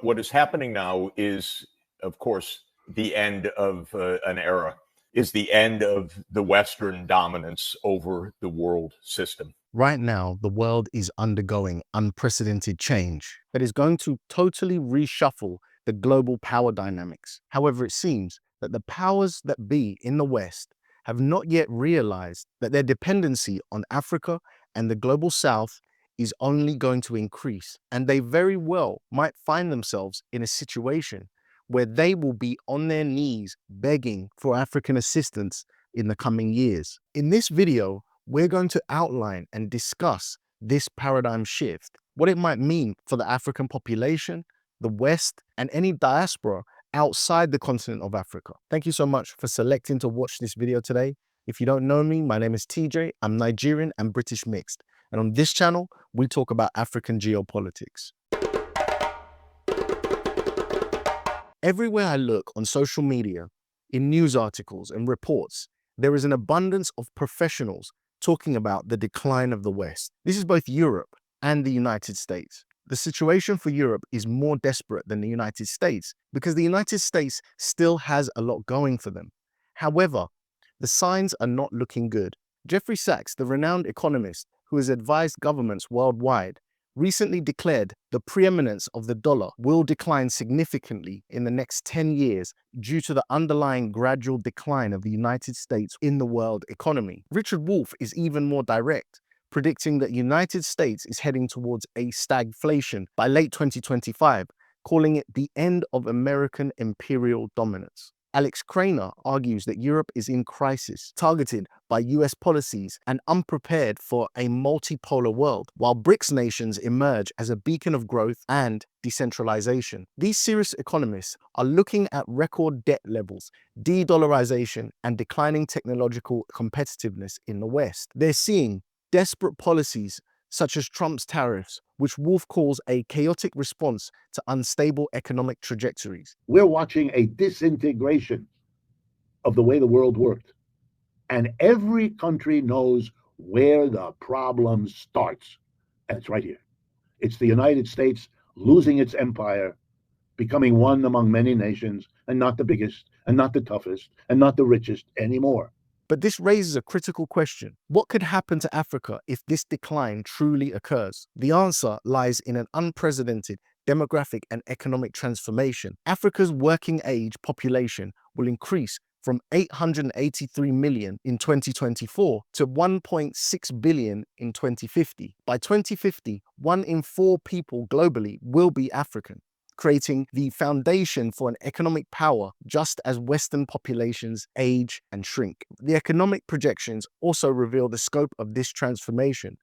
What is happening now is, of course, the end of an era, is the end of the Western dominance over the world system. Right now, the world is undergoing unprecedented change that is going to totally reshuffle the global power dynamics. However, it seems that the powers that be in the West have not yet realized that their dependency on Africa and the global South is only going to increase, and they very well might find themselves in a situation where they will be on their knees begging for African assistance in the coming years. In this video, we're going to outline and discuss this paradigm shift, what it might mean for the African population, the West, and any diaspora outside the continent of Africa. Thank you so much for selecting to watch this video today. If you don't know me, my name is TJ. I'm Nigerian and British mixed. And on this channel, we talk about African geopolitics. Everywhere I look on social media, in news articles and reports, there is an abundance of professionals talking about the decline of the West. This is both Europe and the United States. The situation for Europe is more desperate than the United States because the United States still has a lot going for them. However, the signs are not looking good. Jeffrey Sachs, the renowned economist who has advised governments worldwide, recently declared the preeminence of the dollar will decline significantly in the next 10 years due to the underlying gradual decline of the United States in the world economy. Richard Wolff is even more direct, predicting that the United States is heading towards a stagflation by late 2025, calling it the end of American imperial dominance. Alex Craner argues that Europe is in crisis, targeted by US policies and unprepared for a multipolar world, while BRICS nations emerge as a beacon of growth and decentralization. These serious economists are looking at record debt levels, de-dollarization, and declining technological competitiveness in the West. They're seeing desperate policies such as Trump's tariffs, which Wolff calls a chaotic response to unstable economic trajectories. We're watching a disintegration of the way the world worked. And every country knows where the problem starts. And it's right here. It's the United States losing its empire, becoming one among many nations, and not the biggest, and not the toughest, and not the richest anymore. But this raises a critical question. What could happen to Africa if this decline truly occurs? The answer lies in an unprecedented demographic and economic transformation. Africa's working age population will increase from 883 million in 2024 to 1.6 billion in 2050. By 2050, 1 in 4 people globally will be African, creating the foundation for an economic power just as Western populations age and shrink. The economic projections also reveal the scope of this transformation.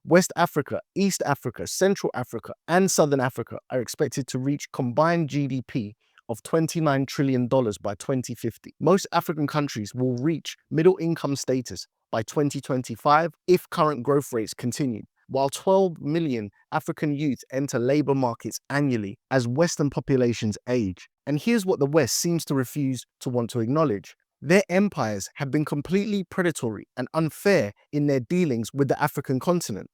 West Africa, East Africa, Central Africa, and Southern Africa are expected to reach combined GDP of $29 trillion by 2050. Most African countries will reach middle income status by 2025 if current growth rates continue, while 12 million African youth enter labor markets annually as Western populations age. And here's what the West seems to refuse to want to acknowledge. Their empires have been completely predatory and unfair in their dealings with the African continent.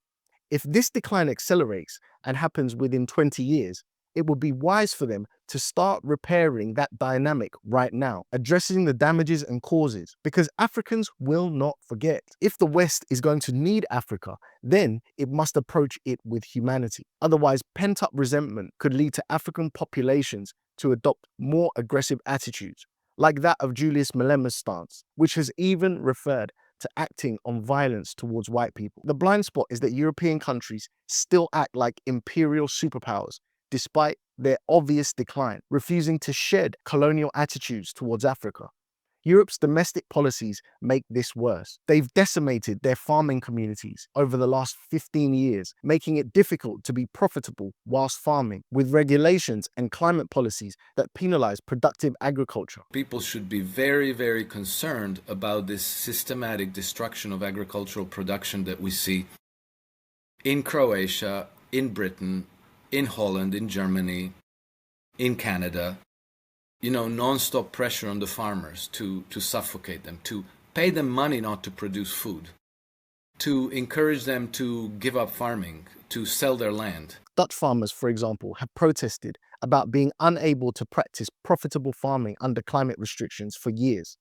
If this decline accelerates and happens within 20 years, it would be wise for them to start repairing that dynamic right now, addressing the damages and causes, because Africans will not forget. If the West is going to need Africa, then it must approach it with humanity. Otherwise, pent-up resentment could lead to African populations to adopt more aggressive attitudes, like that of Julius Malema's stance, which has even referred to acting on violence towards white people. The blind spot is that European countries still act like imperial superpowers, despite their obvious decline, refusing to shed colonial attitudes towards Africa. Europe's domestic policies make this worse. They've decimated their farming communities over the last 15 years, making it difficult to be profitable whilst farming, with regulations and climate policies that penalize productive agriculture. People should be very, very concerned about this systematic destruction of agricultural production that we see in Croatia, in Britain, in Holland, in Germany, in Canada. You know, non-stop pressure on the farmers to suffocate them, to pay them money not to produce food, to encourage them to give up farming, to sell their land. Dutch farmers, for example, have protested about being unable to practice profitable farming under climate restrictions for years.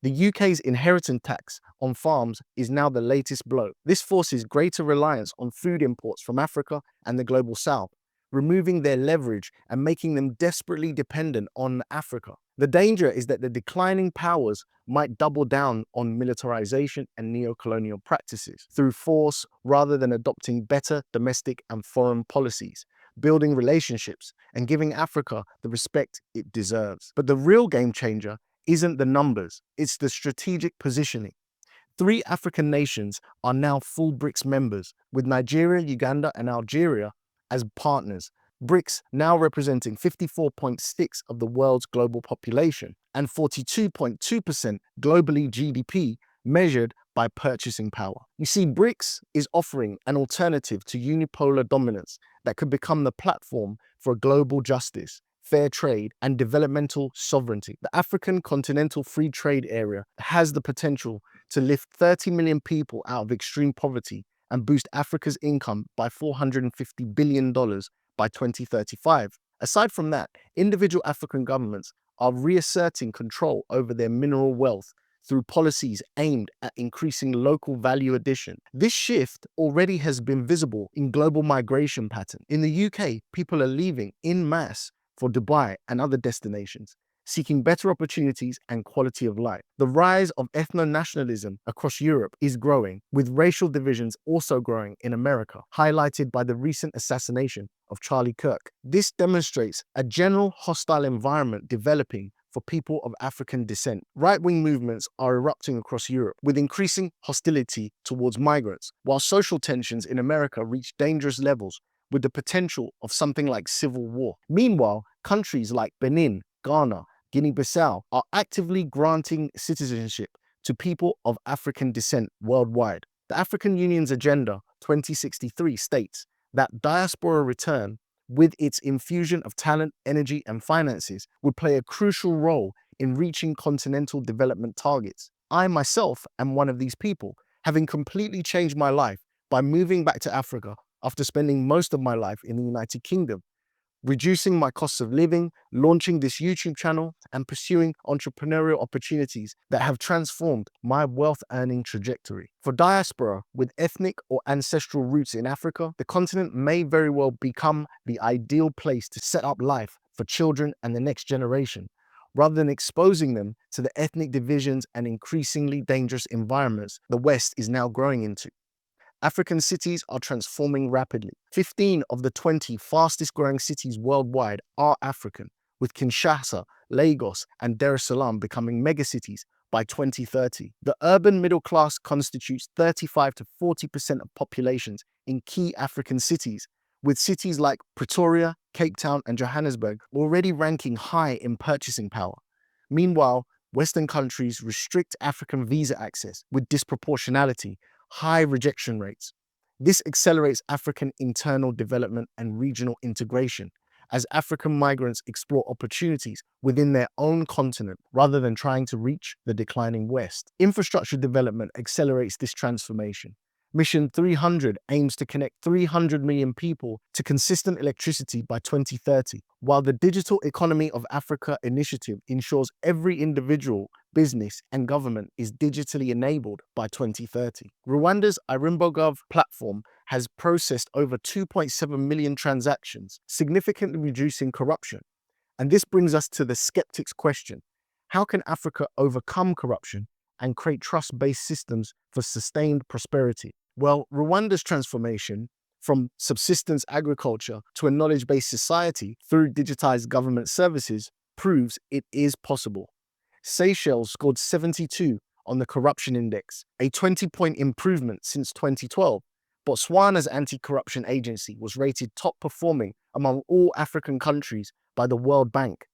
The UK's inheritance tax on farms is now the latest blow. This forces greater reliance on food imports from Africa and the global south, removing their leverage and making them desperately dependent on Africa. The danger is that the declining powers might double down on militarization and neo-colonial practices through force rather than adopting better domestic and foreign policies, building relationships and giving Africa the respect it deserves. But the real game changer isn't the numbers, it's the strategic positioning. 3 African nations are now full BRICS members, with Nigeria, Uganda, and Algeria as partners. BRICS now representing 54.6% of the world's global population and 42.2% globally GDP measured by purchasing power. You see, BRICS is offering an alternative to unipolar dominance that could become the platform for global justice, fair trade, and developmental sovereignty. The African Continental Free Trade Area has the potential to lift 30 million people out of extreme poverty and boost Africa's income by $450 billion by 2035. Aside from that, individual African governments are reasserting control over their mineral wealth through policies aimed at increasing local value addition. This shift already has been visible in global migration patterns. In the UK, people are leaving en masse for Dubai and other destinations, seeking better opportunities and quality of life. The rise of ethno-nationalism across Europe is growing, with racial divisions also growing in America, highlighted by the recent assassination of Charlie Kirk. This demonstrates a general hostile environment developing for people of African descent. Right-wing movements are erupting across Europe, with increasing hostility towards migrants, while social tensions in America reach dangerous levels, with the potential of something like civil war. Meanwhile, countries like Benin, Ghana, Guinea-Bissau are actively granting citizenship to people of African descent worldwide. The African Union's Agenda 2063 states that diaspora return, with its infusion of talent, energy, and finances, would play a crucial role in reaching continental development targets. I myself am one of these people, having completely changed my life by moving back to Africa after spending most of my life in the United Kingdom, reducing my costs of living, launching this YouTube channel, and pursuing entrepreneurial opportunities that have transformed my wealth earning trajectory. For diaspora with ethnic or ancestral roots in Africa, the continent may very well become the ideal place to set up life for children and the next generation, rather than exposing them to the ethnic divisions and increasingly dangerous environments the West is now growing into. African cities are transforming rapidly. 15 of the 20 fastest growing cities worldwide are African, with Kinshasa, Lagos, and Dar es Salaam becoming megacities by 2030. The urban middle class constitutes 35 to 40% of populations in key African cities, with cities like Pretoria, Cape Town, and Johannesburg already ranking high in purchasing power. Meanwhile, Western countries restrict African visa access with disproportionality, high rejection rates. This accelerates African internal development and regional integration as African migrants explore opportunities within their own continent rather than trying to reach the declining West. Infrastructure development accelerates this transformation. Mission 300 aims to connect 300 million people to consistent electricity by 2030, while the Digital Economy of Africa initiative ensures every individual, business, and government is digitally enabled by 2030. Rwanda's Irimbogov platform has processed over 2.7 million transactions, significantly reducing corruption. And this brings us to the skeptic's question: how can Africa overcome corruption and create trust-based systems for sustained prosperity? Well, Rwanda's transformation from subsistence agriculture to a knowledge-based society through digitized government services proves it is possible. Seychelles scored 72 on the corruption index, a 20-point improvement since 2012. Botswana's anti-corruption agency was rated top performing among all African countries by the World Bank.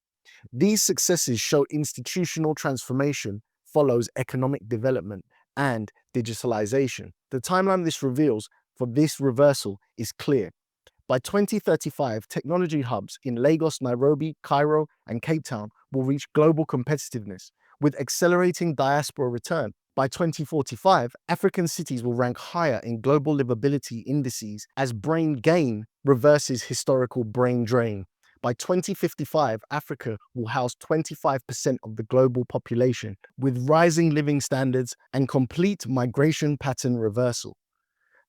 These successes show institutional transformation follows economic development and digitalization. The timeline this reveals for this reversal is clear. By 2035, technology hubs in Lagos, Nairobi, Cairo, and Cape Town will reach global competitiveness, with accelerating diaspora return. By 2045, African cities will rank higher in global livability indices as brain gain reverses historical brain drain. By 2055, Africa will house 25% of the global population, with rising living standards and complete migration pattern reversal.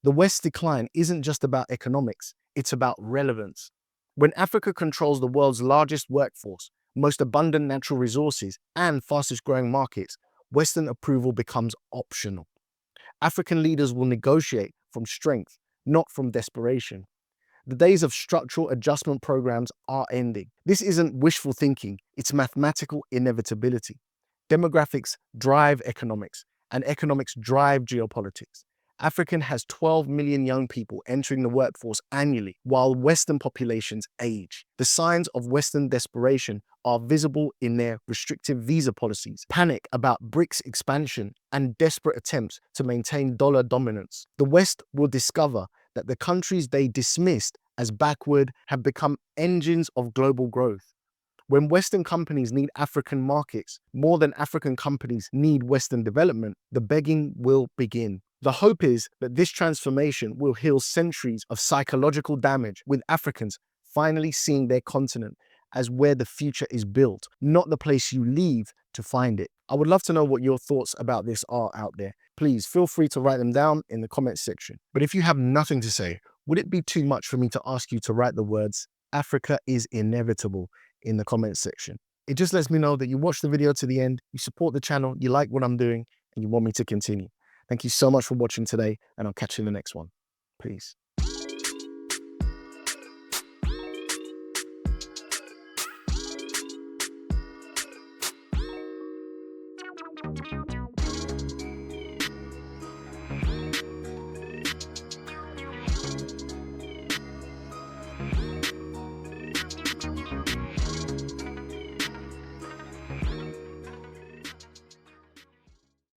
The West's decline isn't just about economics, it's about relevance. When Africa controls the world's largest workforce, most abundant natural resources, and fastest growing markets, Western approval becomes optional. African leaders will negotiate from strength, not from desperation. The days of structural adjustment programs are ending. This isn't wishful thinking, it's mathematical inevitability. Demographics drive economics, and economics drive geopolitics. Africa has 12 million young people entering the workforce annually, while Western populations age. The signs of Western desperation are visible in their restrictive visa policies, panic about BRICS expansion, and desperate attempts to maintain dollar dominance. The West will discover that the countries they dismissed as backward have become engines of global growth. When Western companies need African markets more than African companies need Western development, the begging will begin. The hope is that this transformation will heal centuries of psychological damage, with Africans finally seeing their continent as where the future is built, not the place you leave to find it. I would love to know what your thoughts about this are out there. Please feel free to write them down in the comments section. But if you have nothing to say, would it be too much for me to ask you to write the words "Africa is inevitable" in the comments section? It just lets me know that you watched the video to the end, you support the channel, you like what I'm doing, and you want me to continue. Thank you so much for watching today, and I'll catch you in the next one. Peace.